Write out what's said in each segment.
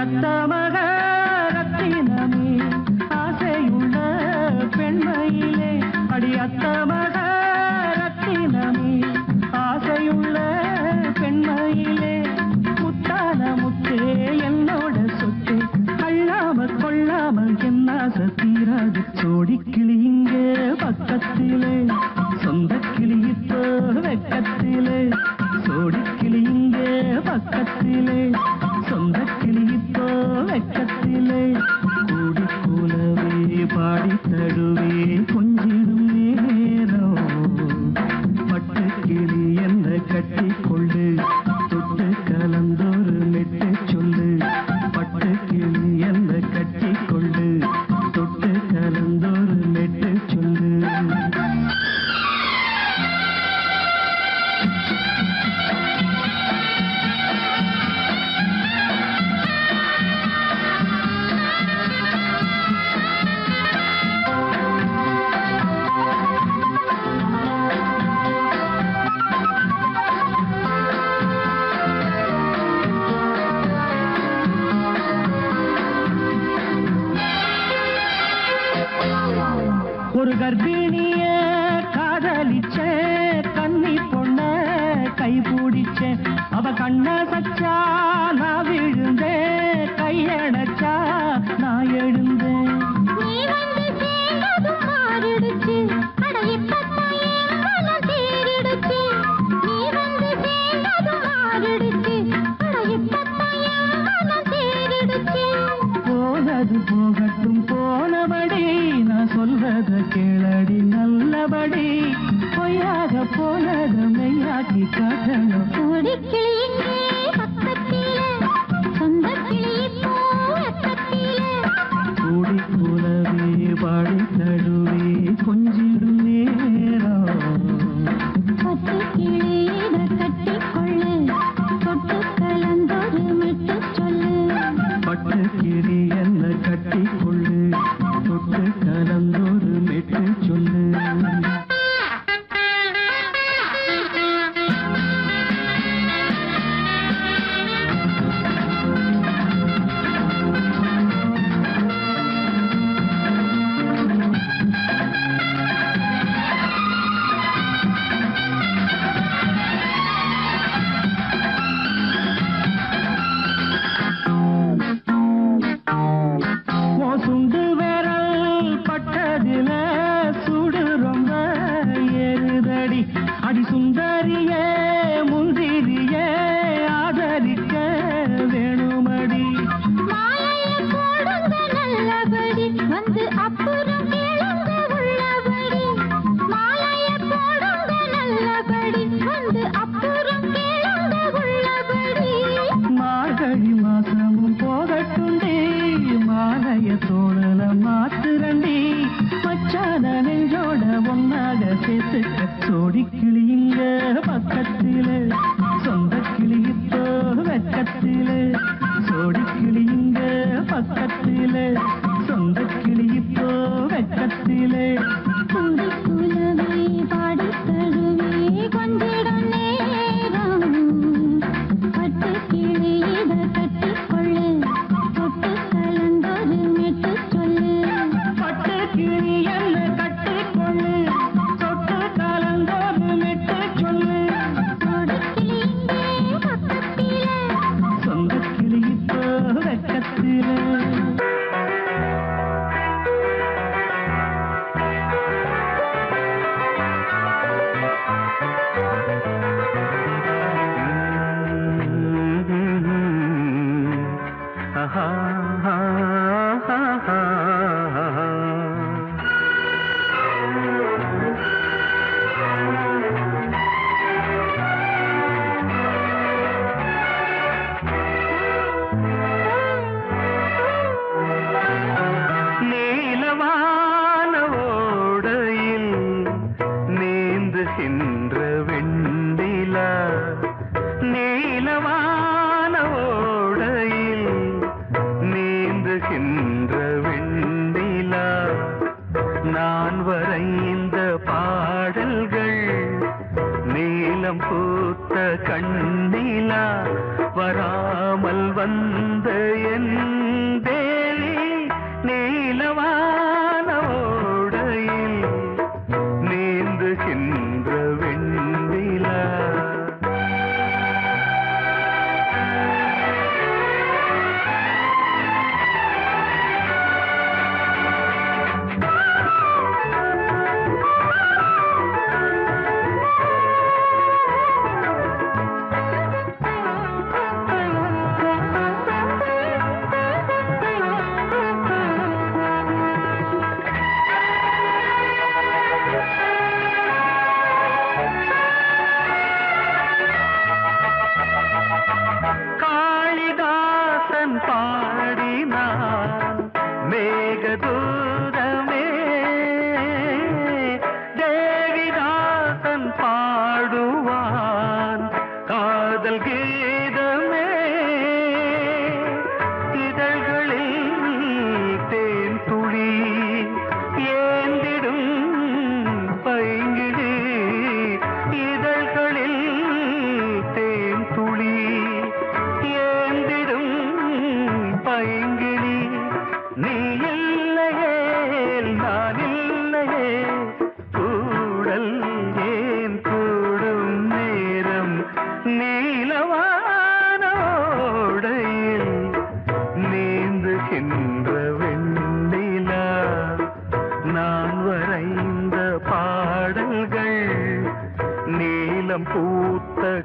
அடியத்த மக ரத்தினமே ஆசையுள்ள பெண்மையிலே அடியத்த மக ரத்தினமே ஆசையுள்ள பெண்மையிலே முத்தான முத்தே என்னோட சொத்து அள்ளாமல் கொள்ளாமல் என்ன சத்தீராது சோடி கிளி இங்கே பக்கத்திலே சொந்த கிளி இப்போ வெக்கத்திலே சோடி கிளி இங்கே பக்கத்திலே சொந்த கிளி இப்போ வெக்கத்திலே கூடி கூலவே பாடி தடுவே கொஞ்சிடும் நேரம் பட்டு கிளி என்ன கட்டி கொள்ளு தொட்டு கலந்தொரு மெட்டு சொல்லு பட்டு கிளி என்ன கட்டி கொள்ளு தொட்டு கலந்தொரு மெட்டு சொல்லு ஒரு கர்ப்பிணிய காதலிச்ச கண்ணி பொண்ண கை பிடிச்ச அவ கண்ண சச்சா நான் விழுந்தேன் கையடைச்சா நான் எழுந்தேன் போனது போகட்டும் போனபடி நான் சொல்றத கேளடி நல்லபடி பொய்யாக போனது மெய்யாக்கி காட்டணும் கூடி கூலவே பாடி தடுவே கொஞ்சிடும் நேரம் பட்டு கிளியிட கட்டி கொள்ளு தொட்டு கலந்தொரு மெட்டு சொல்லு பட்டு கிளி என்ன கட்டி கொள்ளு தொட்டு கலந்தொரு மெட்டு சொல்லு சுண்டு விரல் பட்டதில சுடு ரொம்ப ஏறுதடி அடி சுந்தரியே முந்திரியே ஆதரிக்க வேணுமடி நல்லபடி வந்து அப்புறம் கேளுங்க உள்ளபடி மாலைய போடுங்க நல்லபடி வந்து அப்புறம் கேளுங்க உள்ளபடி மார்கழி மாசமும் போகட்டுண்டி மாலைய தோழல மாத்துரண்டி மச்சான நெஞ்சோட ஒன்னாக சேர்த்துக்க சோடி கிளிங்க பக்கத்திலே சொந்த கிளி இப்போ வெக்கத்திலே சோடி கிளிங்க பக்கத்திலே சொந்த கிளி இப்போ வெக்கத்திலே குந்தி குலவை பாடி தழுவே கொஞ்சிடும் நேரம் பட்டு கிளியிட கட்டி கொள்ளு தொட்டு கலந்தொரு மெட்டு சொல்லு பட்டு கிளி என்ன கட்டி கொள்ளு தொட்டு கலந்தொரு மெட்டு சொல்லு சோடி கிளியிங்கே பக்கத்திலே சொந்த கிளி இப்போ வெக்கத்திலே நீலவான ஓடையில் நீந்துகின்ற வெண்ணிலா நீலவான ஓடையில் நீந்துகின்ற வெண்ணிலா நான் வரைந்த பாடல்கள் நீலம் பூத்த கண்ணிலா வராமல் வந்த என்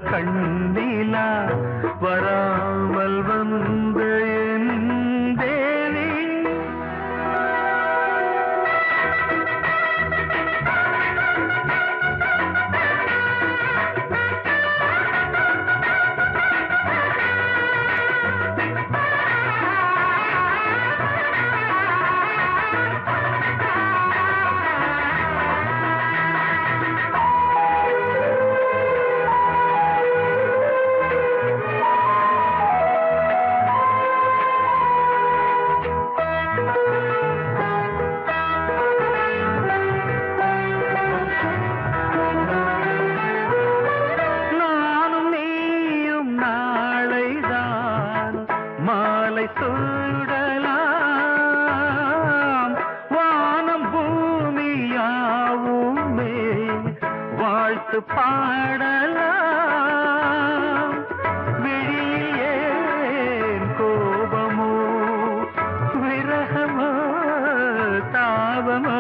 கண்ணிலா வராமல் வந்த என் தேவி சூடலாம் வானம் பூமியாவுமே வாழ்த்து பாடலாம் விழியில் ஏன் கோபமோ விரகமோ தாபமோ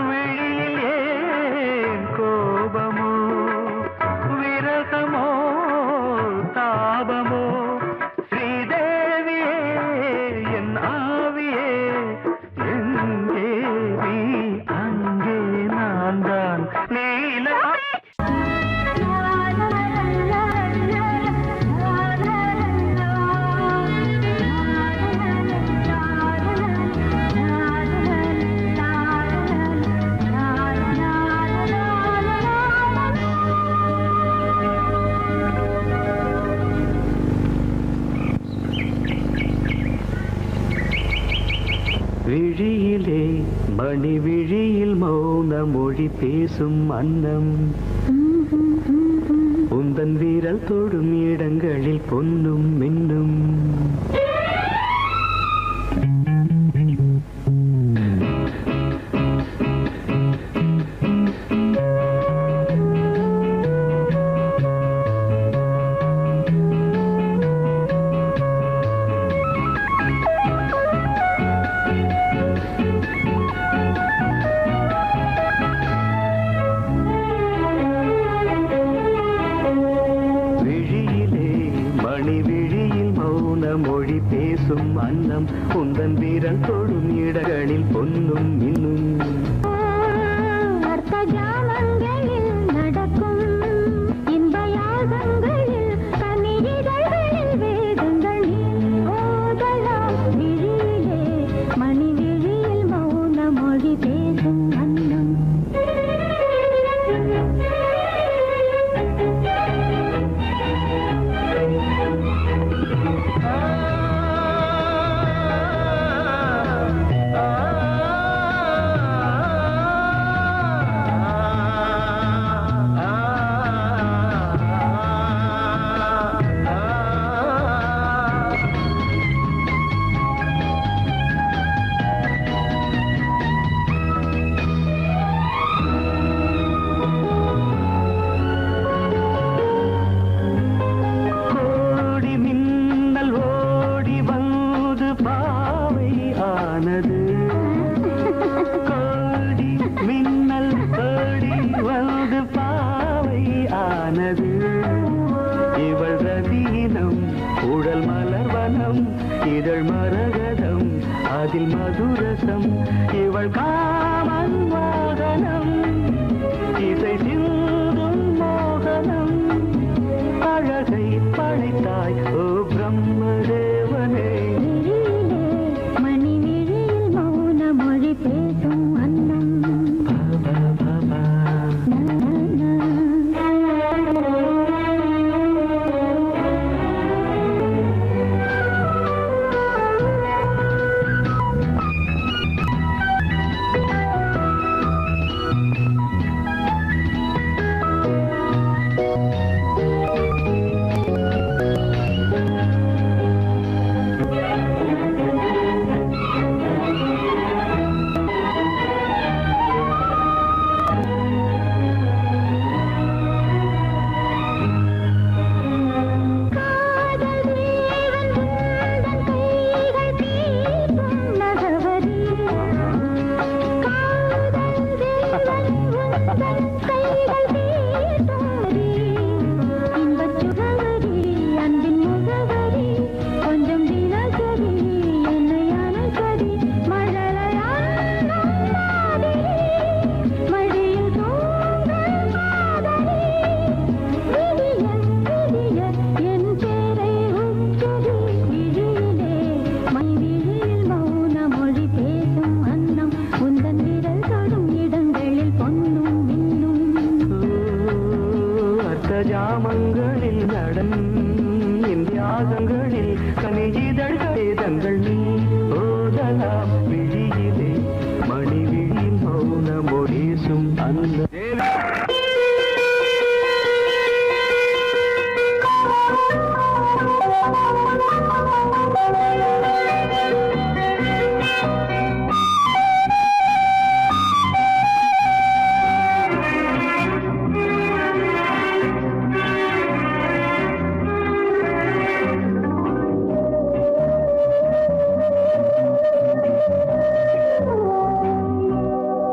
விழியில் ஏன் கோபமோ விரகமோ தாபமோ விழியிலே மணி விழியில் மௌன மொழி பேசும் அன்னம் உந்தன் வீரல் தொடும் இடங்களில் பொன்னும் மின்னும் மொழி பேசும் அன்னம் உந்தன் வீரல் தொடும் இடங்களில் பொன்னும் மின்னும் அர்த்த ஜாமங்களில் நடக்கும் இன்ப யாகங்களில் கனியிதழ்களில் வேதங்கள் ஓதலாம் விழியிலே மணி விழியில் மௌன மொழி பேசும் அன்னம் கோடி மின்னல் ஓடி வந்து பாவை ஆனது இவள் ரதீனம் உடல் மலர்வனம் இதழ் மரகதம் அதில் மதுரசம் இவள் காமன் வாகனம் இசை சிந்தும் மோகனம் அழகை படைத்தாய் ஓ பிரம்மதேவனே பேசும் அன்னம்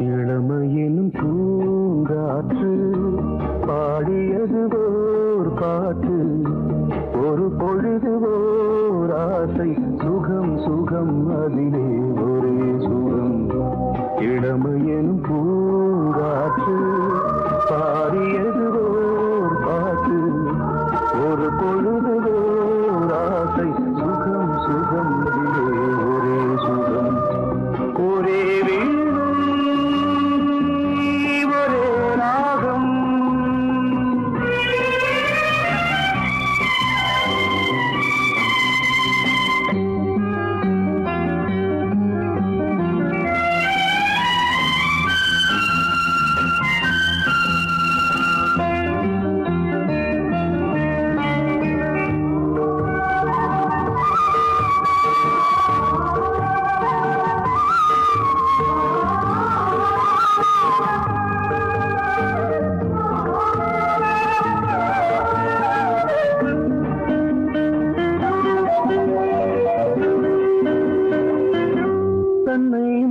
இளமையினும் பூங்காற்று பாடியது ஓர் பாட்டு, ஒரு பொழுது ஓர் ஆசை, சுகம் சுகம் அதிலே ஒரே சுகம். இளமையினும் பூங்காற்று பாடியது ஓர் பாட்டு, ஒரு பொழுது ஓர் ஆசை, சுகம் சுகம் அதிலே ஒரே சுகம். ஒரே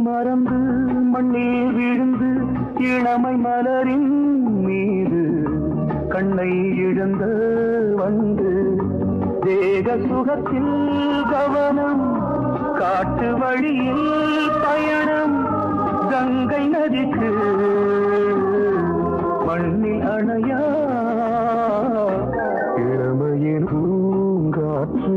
மறந்து மண்ணில் விழுந்து இளமை மலரின் மீது கண்ணை இழந்த வந்து தேக சுகத்தில் கவனம், காட்டு வழியில் பயணம், கங்கை நதிக்கு மண்ணில் அணையா இளமையின் பூங்காற்று.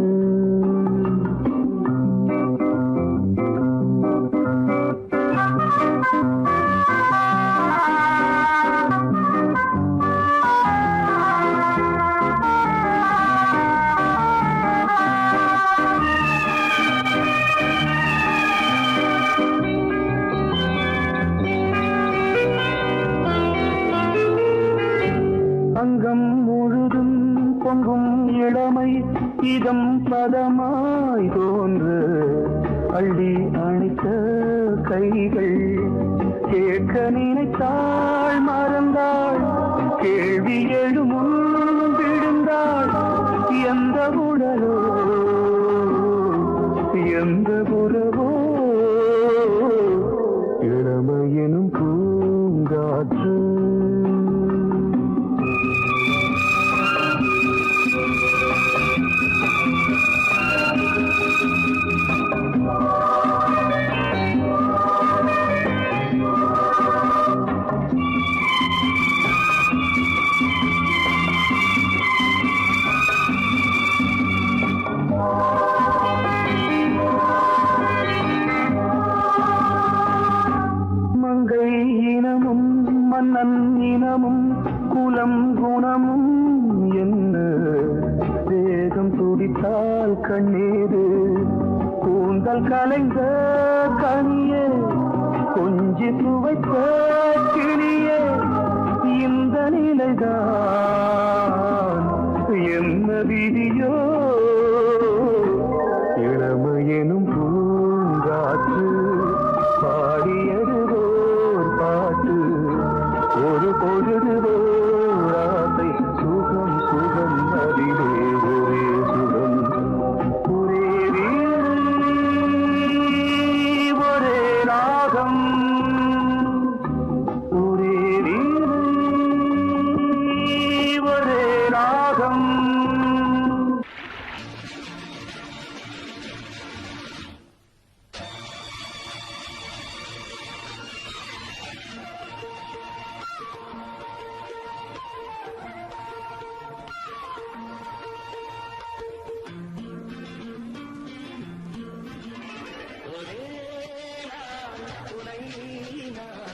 அங்கம் முழுதும் பொங்கும் இளமை இதம் பதமாய் தோன்று, அள்ளி அணைத்த கைகள் கேட்க நினைத்தாள் மறந்தாள், கேள்வி எழுமுன் விழுந்தாள். எந்த உடலோ எந்த புறவோ இளமையெனும் பூங்காற்று. மங்கை இனமும் மன்னன் இனமும் குலம் குணமும் என்ன, வேகம் துடித்தால் கண்ணீரு கூந்தல் கலைந்த கனியே, கொஞ்சி துவைத்த கிளியே, இந்த நிலைதான் என்ன விதியோ. இளமையெனும் பூங்காற்று பாடியது ஓர் பாட்டு, ஒரு பொழுது ஓர் ஆசை, சுகம் சுகம் அதிலே ஒரே சுகம். ஒரே வீடு ஒரே ராகம், ஒரே வீடு ஒரே ராகம். ஒரே நாள், ஒரே நாள்,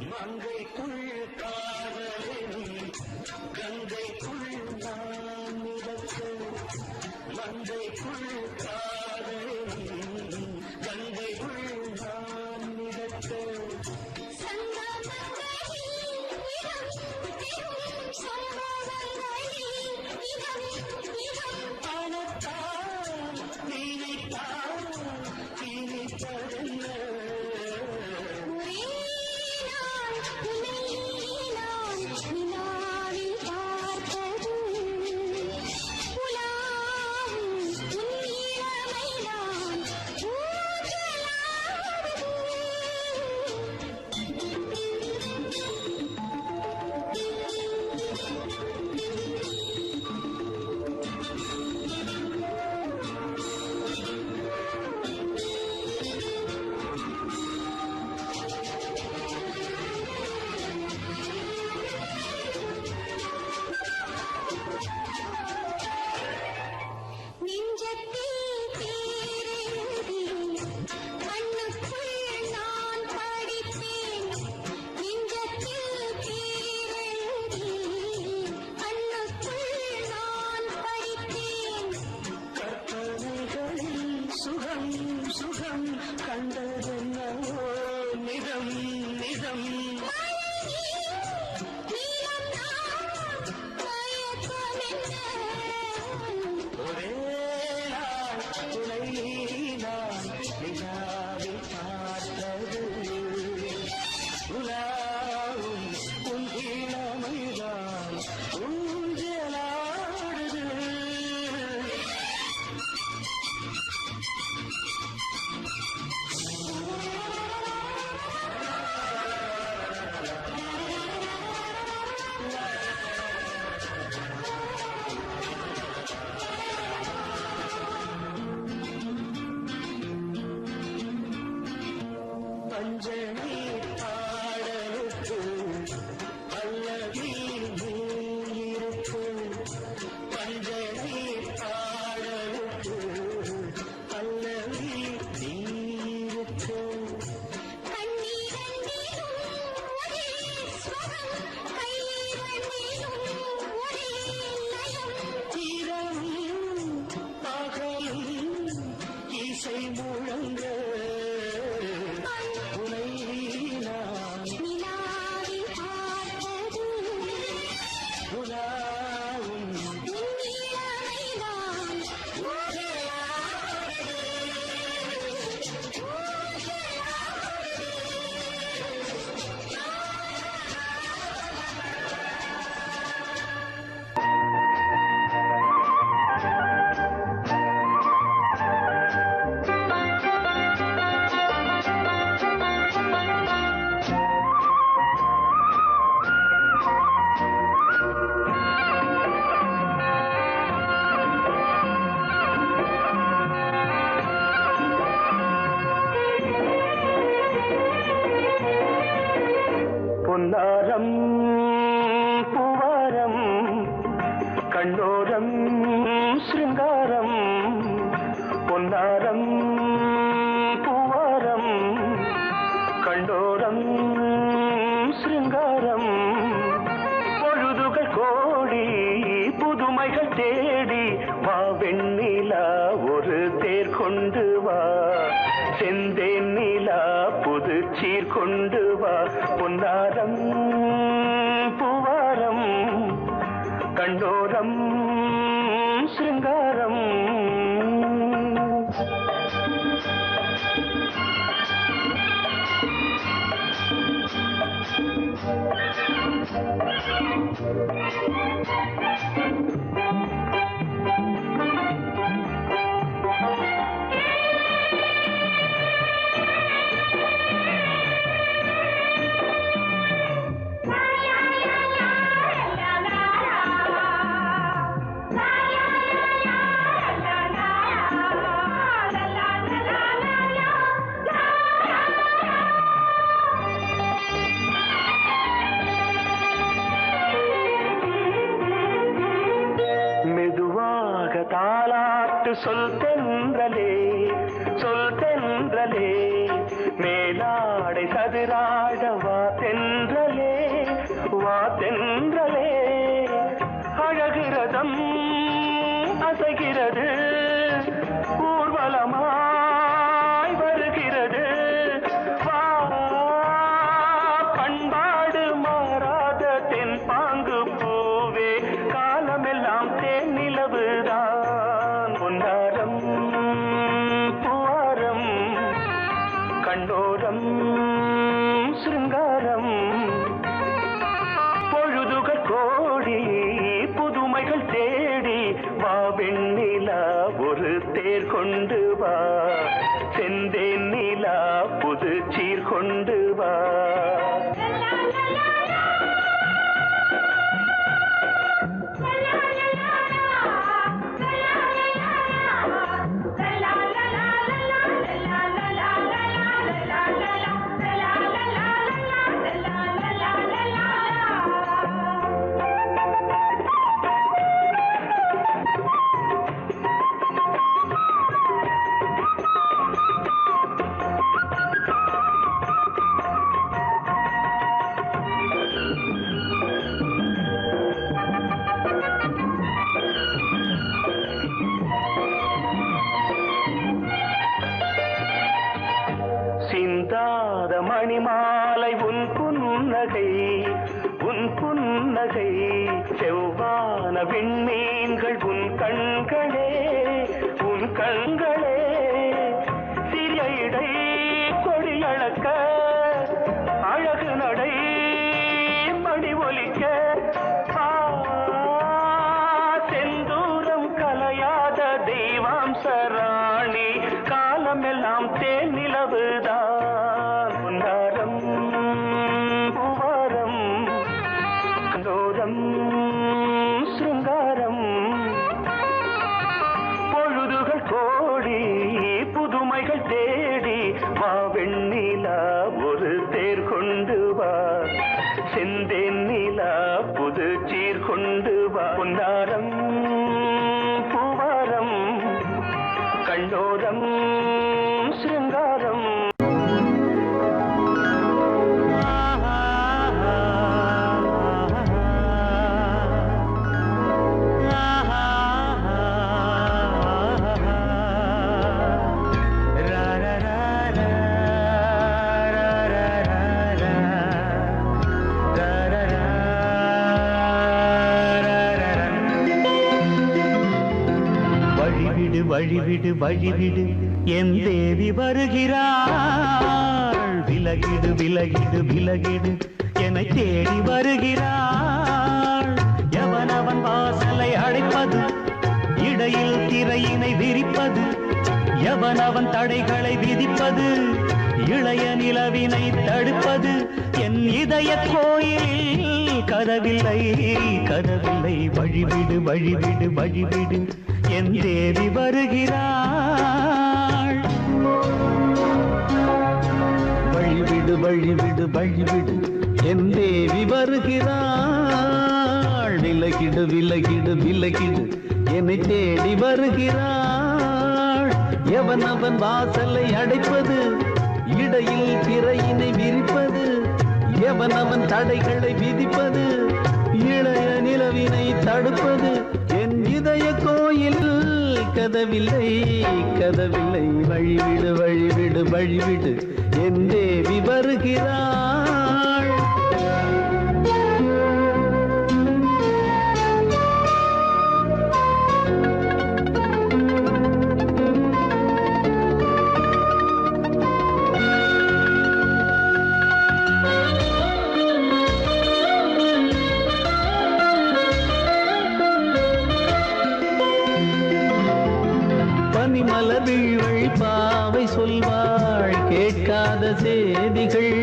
மங்கைக்குள் காதலும் கங்கைக்குள் நான் மிதக்க மங்கைக்குள் காதலும் கங்கைக்குள் நான் மிதக்க பணத்தான் நினைத்தான் இனிப்பதென்ன சுகம் கண்டதென்னவோ நிதம் நிதம் ஒரே நாள் துணை நான் நிலாவில் பார்த்தது உலாவும் உன் இளமைதான் ஊஞ்சலாடுது பஞ்சனி பாடலுக்கு பல்லவி நீருக்கு பஞ்சனி பாடலுக்கு பல்லவி நீருக்கு இரவும் பகலும் இசை முழங்க பொன்னாரம் பூவாரம் கண்ணோரம் சிருங்காரம் பொன்னாரம் பூவாரம் கண்டோரம் சிருங்காரம் பொழுதுகள் கோடி புதுமைகள் தேடி வா வெண்ணிலா ஒரு தேர் கொண்டு வா செந்தேன் நிலா புது சீர் கொண்டு வா பொன்னாரம் பூவாரம் கண்டோரம் சிருங்காரம் சொல் தென்றலே சொல் தென்றலே மேலாடை சதுராட வா தென்றலே வா தென்றலே அழகிறதம் அசைகிறது ஊர்வலமாய் வருகிறது வா பண்பாடு மாறாத தென் பாங்கு பூவே காலமெல்லாம் தேன் நிலவுதான் பொன்னாரம் பூவாரம் கண்டோரம் சிருங்காரம் பொழுதுகள் கோடி புதுமைகள் தேடி வா வெண்ணிலா ஒரு தேர் கொண்டு வா செந்தேன் நிலா புது சீர் கொண்டு வா சிந்தாத மணிமாலை உன் புன்னகை செவ்வான விண்மீன்கள் உன் கண்களே சிறிய இடை கொடியளக்க அழகு நடை மணி ஒலிக்க செந்தூரம் கலையாத தெய்வாம்சராணி காலமெல்லாம் தேன் நிலவுதான் பொன்னாரம் பூவாரம் கண்டோரம் சிருங்காரம் பொழுதுகள் கோடி புதுமைகள் தேடி வா வெண்ணிலா ஒரு தேர் கொண்டு வா செந்தேன் நிலா புது சீர் கொண்டு வா பொன்னாரம் பூவாரம் கண்டோரம் சிருங்காரம் வழிவிடு வழிவிடு என் தேவி வருகிறாள் விலகிடு விலகிடு விலகிடு என்னை தேடி வருகிறாள் எவனவன் வாசலை அடைப்பது இடையில் திரையினை விரிப்பது எவனவன் தடைகளை விதிப்பது இளைய நிலவினை தடுப்பது என் இதய கோயிலில் கதவில்லை கதவில்லை வழிவிடு வழிவிடு வழிவிடு என் தேவி வருகிறாள் வழிவிடு வழிவிடு வழிவிடு என் தேவி வருகிறாள் விலகிடு விலகிடு விலகிடு என்னை தேடி வருகிறாள் எவன் அவன் வாசலை அடைப்பது இடையில் திரையினை விரிப்பது எவன் அவன் தடைகளை விதிப்பது இளைய நிலவினை தடுப்பது என் இதய கோயில் கதவில்லை கதவில்லை வழிவிடு வழிவிடு வழிவிடு என் தேவி வருகிறாள் மலர்விழ் பாவை சொல்வாள் கேட்காத செய்திகள்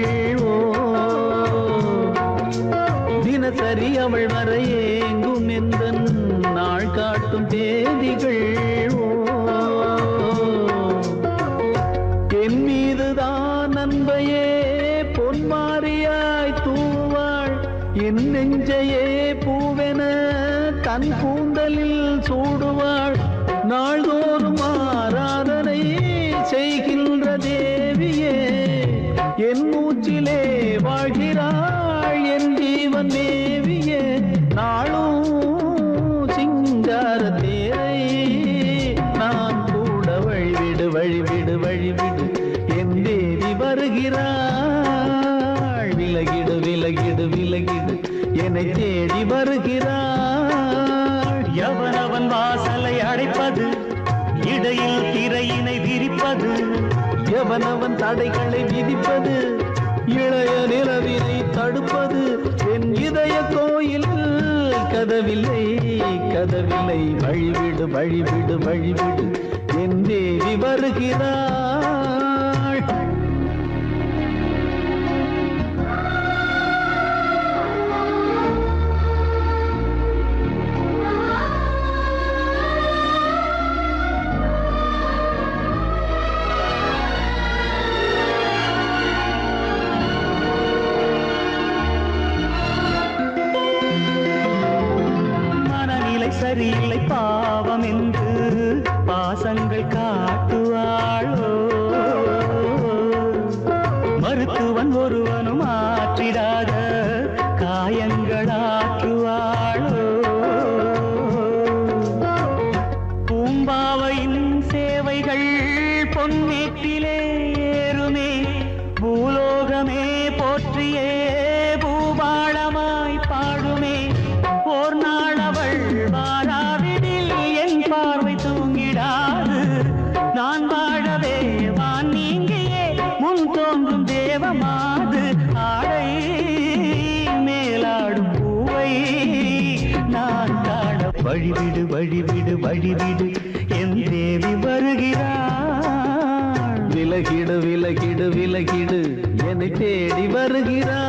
தினசரி அவள் வர ஏங்கும் எந்த நாள் காட்டும் தேதிகள் என் மீதுதான் அன்பையே பொன்மாரியாய் தூவாள் என் நெஞ்சையே பூவென தன் கூந்தலில் சூடுவாள் நாள்தோறும் வருகிறாள். விலகிடு விலகிடு விலகிடு என்னை தேடி வருகிறாள். எவனவன் வாசலை அடைப்பது, இடையில் திரையினை விரிப்பது, எவனவன் தடைகளை விதிப்பது, இளைய நிலவினை தடுப்பது, என் இதய கோயில் கதவில்லை கதவில்லை. வழிவிடு வழிவிடு வழிவிடு என் தேவி வருகிறாள். சரியில்லை பாவம் என்று பாசங்கள் காட்டுவாளோ, மருத்துவன் ஒருவனும் ஆற்றிடாத காயங்களாற்றுவாளோ. பூம்பாவையின் சேவைகள் பொன்னேட்டிலே ஏறுமே, பூலோகமே போற்றியே பூபாளமாய் பாடுமே. ஓர் நாள் அவள் வாராவிடில் என் பார்வை தூங்கிடாது. நான் வாழவே வான் நீங்கியே முன் தோன்றும் தேவமாது. ஆடை மேலாடும் பூவை நான் காண வழிவிடு வழிவிடு வழிவிடு என் தேவி வருகிறாள். விலகிடு விலகிடு விலகிடு என்னை தேடி வருகிறாள்.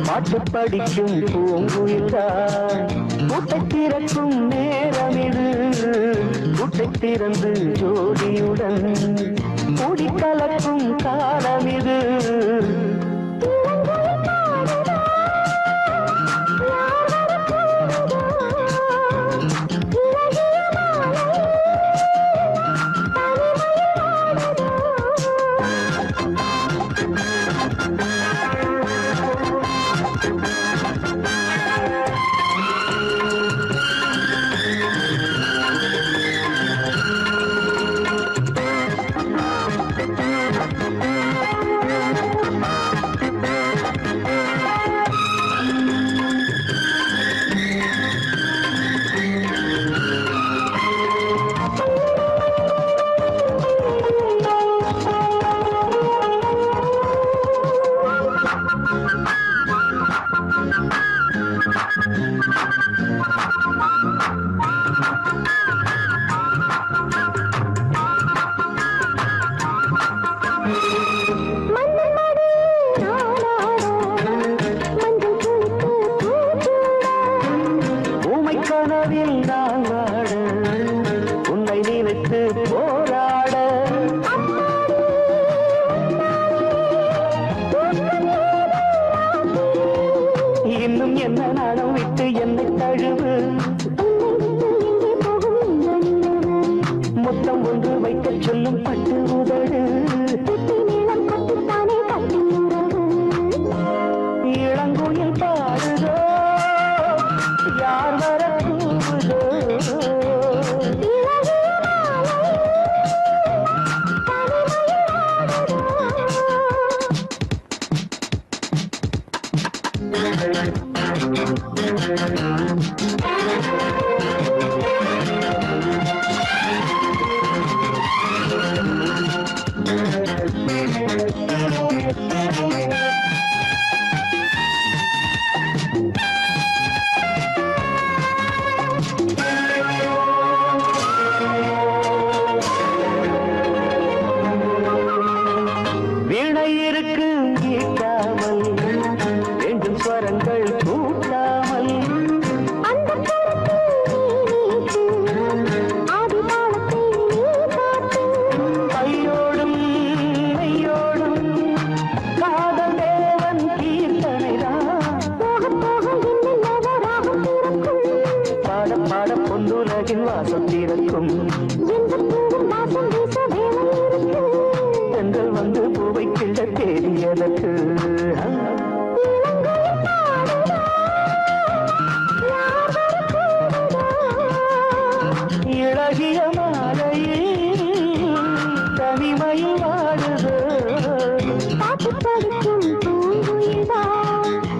பாட்டு படிக்கும் பூங்குயில்தான் கூட்டை திறக்கும் நேரமிது. கூட்டை திறந்து ஜோடியுடன் கூடி கலக்கும் காலமிது. வீணை இருக்கு ஈட்டாமல் வேண்டும் ஸ்வரங்கள் கூட்டாமல் அந்த ஆதிபாலத்தை நீ காட்டு கையோடும் மெய்யோடும் காதல் தேவன் கீர்த்தனைதான் போக போக என்னென்னவோ ராகம் பிறக்கும் பாட பாட பொன்னுலகின் வாசம் திறக்கும் எந்த பூவும் வாசம் வீச வேலை இருக்கு பெண்கள் வந்து பூவை கிள்ள தேடி எனக்கு